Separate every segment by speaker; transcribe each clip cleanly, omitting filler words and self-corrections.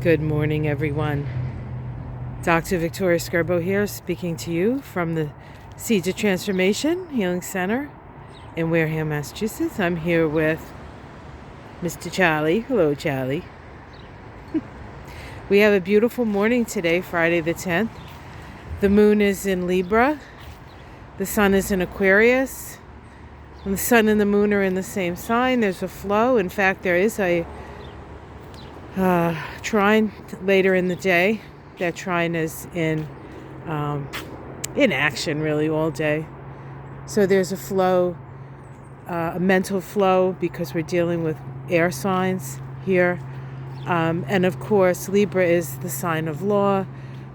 Speaker 1: Good morning, everyone. Dr. Victoria Skirbo here, speaking to you from the Seeds of Transformation Healing Center in Wareham, Massachusetts. I'm here with Mr. Charlie. Hello, Charlie. We have a beautiful morning today, Friday the 10th. The moon is in Libra. The sun is in Aquarius. And the sun and the moon are in the same sign. There's a flow. In fact, there is a trine later in the day. That trine is in action really all day. So there's a flow, a mental flow, because we're dealing with air signs here. And of course, Libra is the sign of law.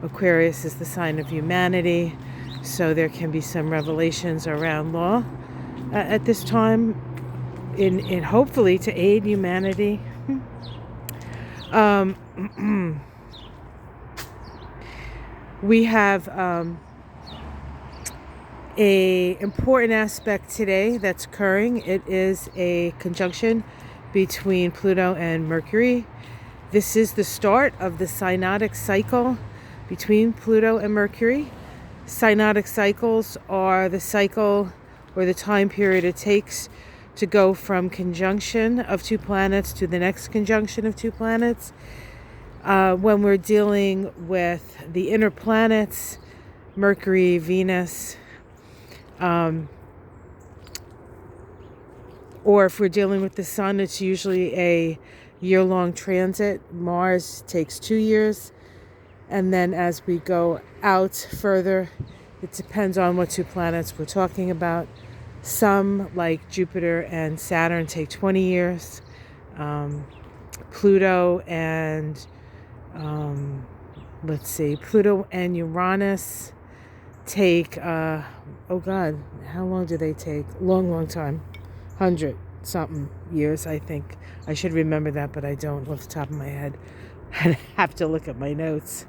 Speaker 1: Aquarius is the sign of humanity. So there can be some revelations around law at this time, in hopefully to aid humanity. We have a important aspect today that's occurring. It is a conjunction between Pluto and Mercury. This is the start of the synodic cycle between Pluto and Mercury. Synodic cycles are the cycle or the time period it takes to go from conjunction of two planets to the next conjunction of two planets. When we're dealing with the inner planets, Mercury, Venus, or if we're dealing with the sun, it's usually a year-long transit. Mars takes 2 years. And then as we go out further, it depends on what two planets we're talking about. Some, like Jupiter and Saturn, take 20 years. Pluto and Pluto and Uranus take, how long do they take? Long time. 100-something years, I think. I should remember that, but I don't off the top of my head. I'd have to look at my notes.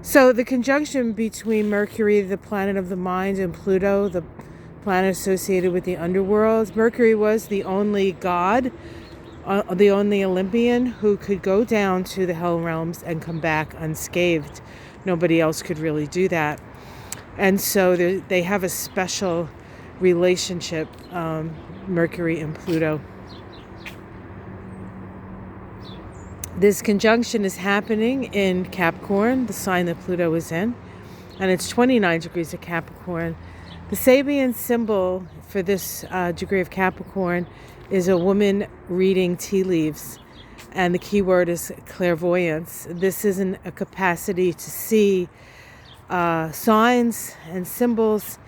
Speaker 1: So the conjunction between Mercury, the planet of the mind, and Pluto, the planet associated with the underworld. Mercury was the only god, the only Olympian who could go down to the hell realms and come back unscathed. Nobody else could really do that. And so they have a special relationship, Mercury and Pluto. This conjunction is happening in Capricorn, the sign that Pluto is in, and it's 29 degrees of Capricorn. The Sabian symbol for this degree of Capricorn is a woman reading tea leaves, and the key word is clairvoyance. This isn't a capacity to see signs and symbols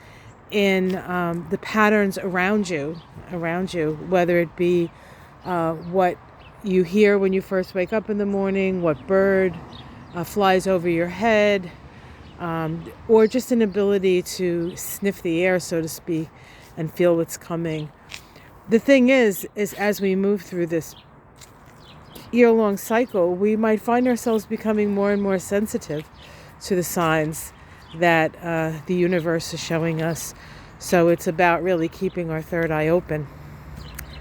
Speaker 1: in the patterns around you, whether it be what you hear when you first wake up in the morning, what bird flies over your head, or just an ability to sniff the air, so to speak, and feel what's coming. The thing is as we move through this year-long cycle, we might find ourselves becoming more and more sensitive to the signs that the universe is showing us. So it's about really keeping our third eye open.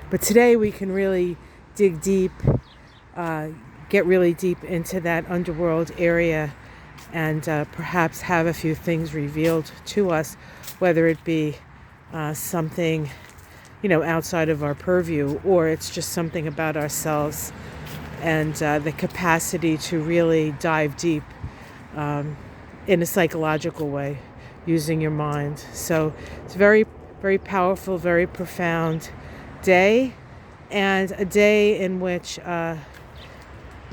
Speaker 1: But today we can really dig deep, get really deep into that underworld area, and perhaps have a few things revealed to us, whether it be something, outside of our purview, or it's just something about ourselves, and the capacity to really dive deep in a psychological way, using your mind. So it's very, very powerful, very profound day, and a day in which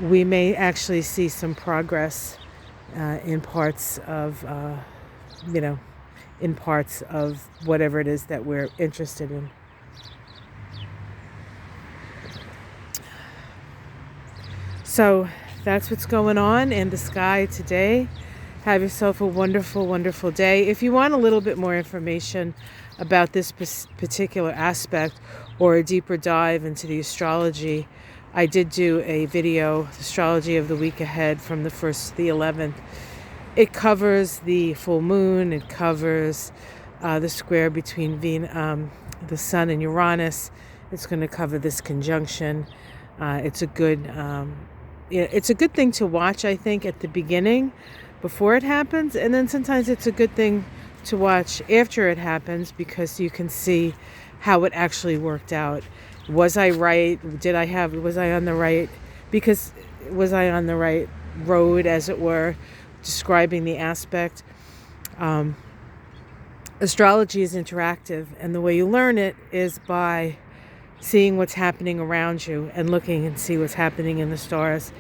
Speaker 1: we may actually see some progress in parts of whatever it is that we're interested in. So that's what's going on in the sky today. Have yourself a wonderful, wonderful day. If you want a little bit more information about this particular aspect, or a deeper dive into the astrology, I did do a video, Astrology of the Week Ahead, from the 1st to the 11th. It covers the full moon. It covers the square between the sun and Uranus. It's going to cover this conjunction. It's a good it's a good thing to watch, I think, at the beginning before it happens, and then sometimes it's a good thing to watch after it happens because you can see how it actually worked out. Was I right? Was I on the right? Because was I on the right road, as it were, describing the aspect? Astrology is interactive, and the way you learn it is by seeing what's happening around you and looking and see what's happening in the stars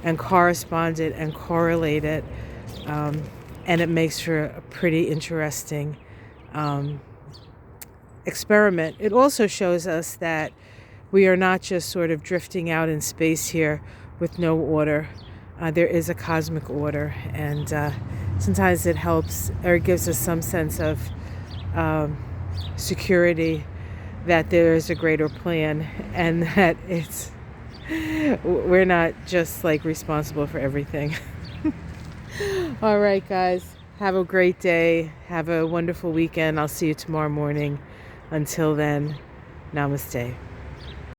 Speaker 1: and correspond it and correlate it. And it makes for a pretty interesting experiment. It also shows us that we are not just sort of drifting out in space here with no order. There is a cosmic order, and sometimes it helps or it gives us some sense of security that there is a greater plan and that we're not just like responsible for everything. All right, guys, have a great day. Have a wonderful weekend. I'll see you tomorrow morning. Until then, namaste.